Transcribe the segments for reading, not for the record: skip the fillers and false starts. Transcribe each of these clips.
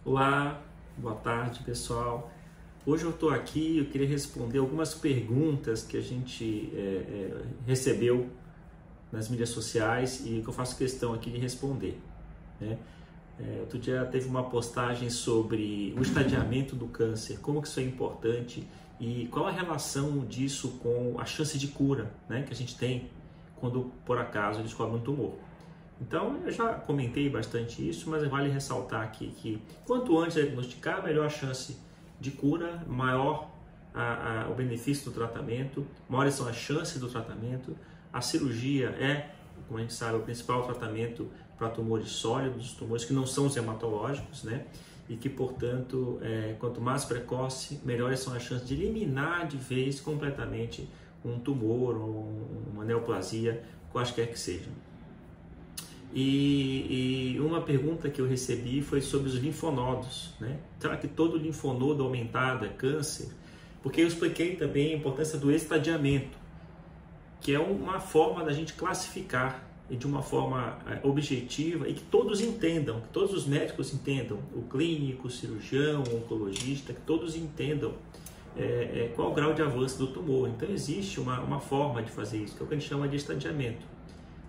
Olá, boa tarde pessoal. Hoje eu estou aqui, eu queria responder algumas perguntas que a gente recebeu nas mídias sociais e que eu faço questão aqui de responder, né? Outro dia teve uma postagem sobre o estadiamento do câncer, como que isso é importante e qual a relação disso com a chance de cura, né, que a gente tem quando por acaso descobre um tumor. Então, eu já comentei bastante isso, mas vale ressaltar aqui que quanto antes diagnosticar, melhor a chance de cura, maior o benefício do tratamento, maiores são as chances do tratamento. A cirurgia é, como a gente sabe, o principal tratamento para tumores sólidos, tumores que não são os hematológicos, né? E que, portanto, quanto mais precoce, melhores são as chances de eliminar de vez completamente um tumor ou uma neoplasia, quaisquer que sejam. E uma pergunta que eu recebi foi sobre os linfonodos, né? Será que todo linfonodo aumentado é câncer? Porque eu expliquei também a importância do estadiamento, que é uma forma da gente classificar e de uma forma objetiva e que todos entendam, que todos os médicos entendam, o clínico, o cirurgião, o oncologista, que todos entendam qual o grau de avanço do tumor. Então existe uma forma de fazer isso, que é o que a gente chama de estadiamento.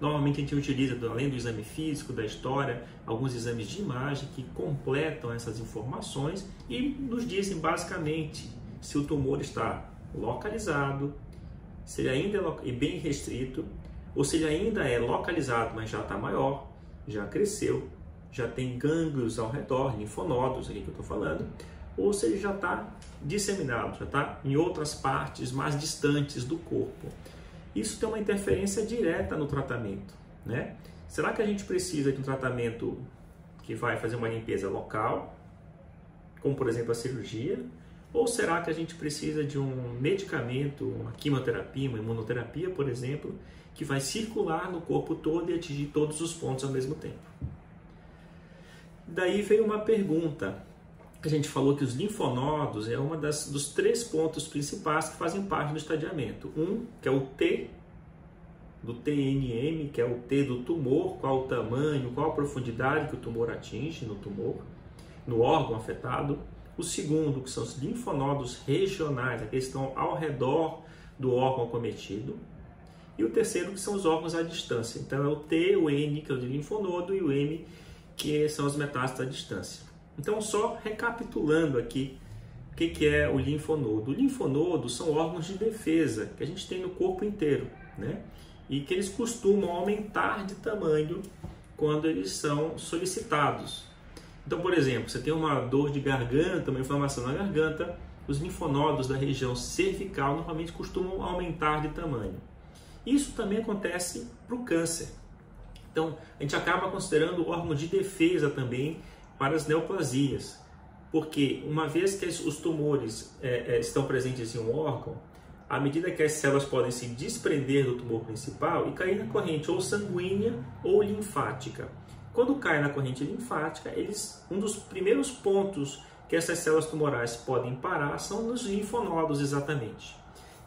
Normalmente a gente utiliza, além do exame físico, da história, alguns exames de imagem que completam essas informações e nos dizem basicamente se o tumor está localizado, se ele ainda é bem restrito, ou se ele ainda é localizado, mas já está maior, já cresceu, já tem gânglios ao redor, linfonodos aqui que eu estou falando, ou se ele já está disseminado, já está em outras partes mais distantes do corpo. Isso tem uma interferência direta no tratamento, né? Será que a gente precisa de um tratamento que vai fazer uma limpeza local, como por exemplo a cirurgia? Ou será que a gente precisa de um medicamento, uma quimioterapia, uma imunoterapia, por exemplo, que vai circular no corpo todo e atingir todos os pontos ao mesmo tempo? Daí veio uma pergunta. A gente falou que os linfonodos é uma dos 3 pontos principais que fazem parte do estadiamento. Um, que é o T, do TNM, que é o T do tumor, qual o tamanho, qual a profundidade que o tumor atinge no tumor, no órgão afetado. O segundo, que são os linfonodos regionais, aqueles que estão ao redor do órgão acometido. E o terceiro, que são os órgãos à distância. Então é o T, o N, que é o de linfonodo, e o M, que são as metástases à distância. Então, só recapitulando aqui, o que é o linfonodo? O linfonodo são órgãos de defesa que a gente tem no corpo inteiro, né? E que eles costumam aumentar de tamanho quando eles são solicitados. Então, por exemplo, você tem uma dor de garganta, uma inflamação na garganta, os linfonodos da região cervical normalmente costumam aumentar de tamanho. Isso também acontece para o câncer. Então, a gente acaba considerando órgão de defesa também para as neoplasias, porque uma vez que os tumores estão presentes em um órgão, à medida que as células podem se desprender do tumor principal e cair na corrente ou sanguínea ou linfática. Quando cai na corrente linfática, um dos primeiros pontos que essas células tumorais podem parar são nos linfonodos exatamente.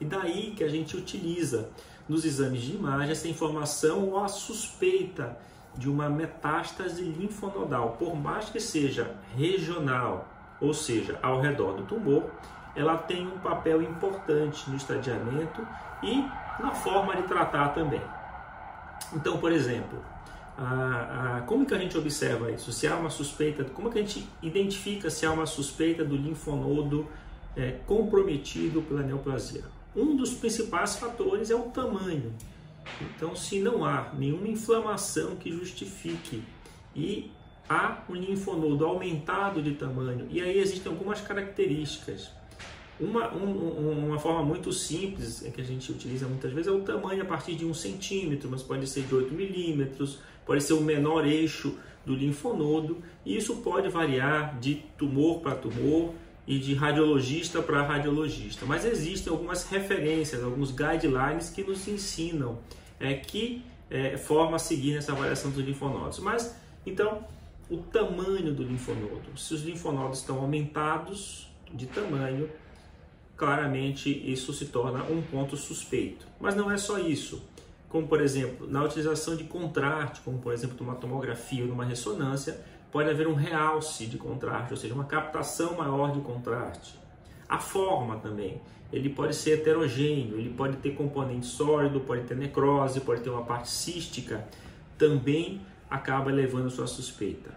E daí que a gente utiliza nos exames de imagem essa informação ou a suspeita de uma metástase linfonodal, por mais que seja regional, ou seja, ao redor do tumor, ela tem um papel importante no estadiamento e na forma de tratar também. Então, por exemplo, como que a gente observa isso? Se há uma suspeita, como que a gente identifica se há uma suspeita do linfonodo comprometido pela neoplasia? Um dos principais fatores é o tamanho. Então, se não há nenhuma inflamação que justifique e há um linfonodo aumentado de tamanho, e aí existem algumas características. Uma forma muito simples que a gente utiliza muitas vezes é o tamanho a partir de 1 centímetro, mas pode ser de 8 milímetros, pode ser o menor eixo do linfonodo, e isso pode variar de tumor para tumor e de radiologista para radiologista. Mas existem algumas referências, alguns guidelines que nos ensinam que forma a seguir nessa avaliação dos linfonodos. Mas, então, o tamanho do linfonodo. Se os linfonodos estão aumentados de tamanho, claramente isso se torna um ponto suspeito. Mas não é só isso. como por exemplo, na utilização de contraste, como por exemplo numa tomografia ou numa ressonância, pode haver um realce de contraste, ou seja, uma captação maior de contraste. A forma também, ele pode ser heterogêneo, ele pode ter componente sólido, pode ter necrose, pode ter uma parte cística, também acaba levando a sua suspeita.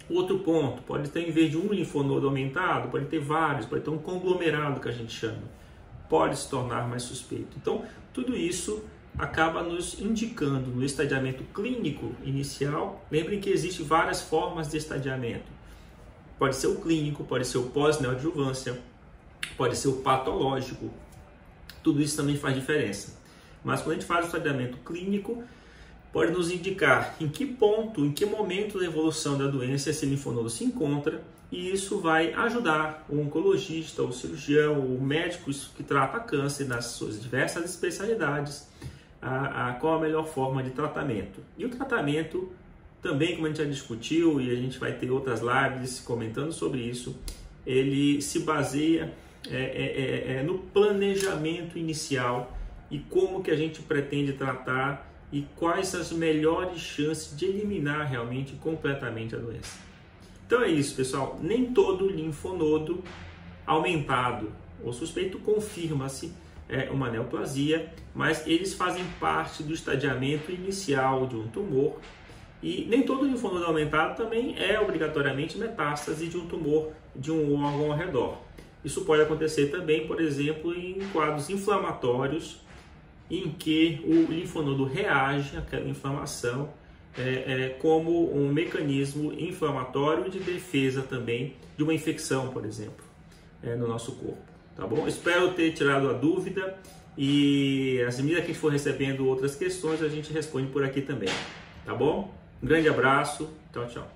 Outro ponto, pode ter em vez de um linfonodo aumentado, pode ter vários, pode ter um conglomerado que a gente chama, pode se tornar mais suspeito. Então, tudo isso acaba nos indicando no estadiamento clínico inicial. Lembrem que existem várias formas de estadiamento. Pode ser o clínico, pode ser o pós-neoadjuvância, pode ser o patológico. Tudo isso também faz diferença. Mas quando a gente faz o estadiamento clínico, pode nos indicar em que ponto, em que momento da evolução da doença esse linfonodo se encontra, e isso vai ajudar o oncologista, o cirurgião, o médico que trata câncer nas suas diversas especialidades, qual a melhor forma de tratamento. E o tratamento também, como a gente já discutiu, e a gente vai ter outras lives comentando sobre isso, ele se baseia no planejamento inicial e como que a gente pretende tratar e quais as melhores chances de eliminar realmente completamente a doença. Então é isso, pessoal. Nem todo linfonodo aumentado ou suspeito confirma-se uma neoplasia, mas eles fazem parte do estadiamento inicial de um tumor, e nem todo linfonodo aumentado também é obrigatoriamente metástase de um tumor de um órgão ao redor. Isso pode acontecer também, por exemplo, em quadros inflamatórios, em que o linfonodo reage àquela inflamação como um mecanismo inflamatório de defesa também de uma infecção, por exemplo, no nosso corpo. Tá bom? Espero ter tirado a dúvida, e à medida que a gente for recebendo outras questões, a gente responde por aqui também. Tá bom? Um grande abraço. Tchau, tchau.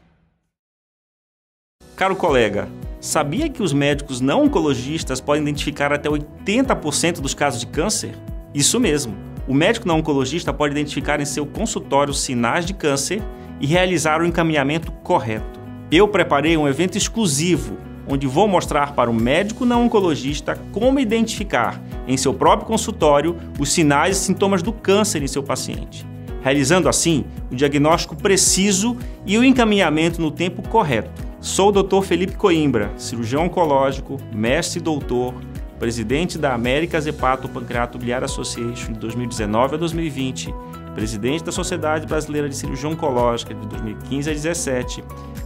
Caro colega, sabia que os médicos não oncologistas podem identificar até 80% dos casos de câncer? Isso mesmo, o médico não oncologista pode identificar em seu consultório sinais de câncer e realizar o encaminhamento correto. Eu preparei um evento exclusivo, onde vou mostrar para o médico não oncologista como identificar em seu próprio consultório os sinais e sintomas do câncer em seu paciente, realizando assim o diagnóstico preciso e o encaminhamento no tempo correto. Sou o Dr. Felipe Coimbra, cirurgião oncológico, mestre e doutor, presidente da America's Hepato-Pancreato-Biliar Association de 2019 a 2020, presidente da Sociedade Brasileira de Cirurgia Oncológica de 2015 a 2017,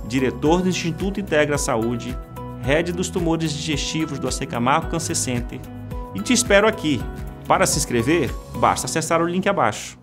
diretor do Instituto Integra Saúde, head dos tumores digestivos do AC Camargo Cancer Center. E te espero aqui. Para se inscrever, basta acessar o link abaixo.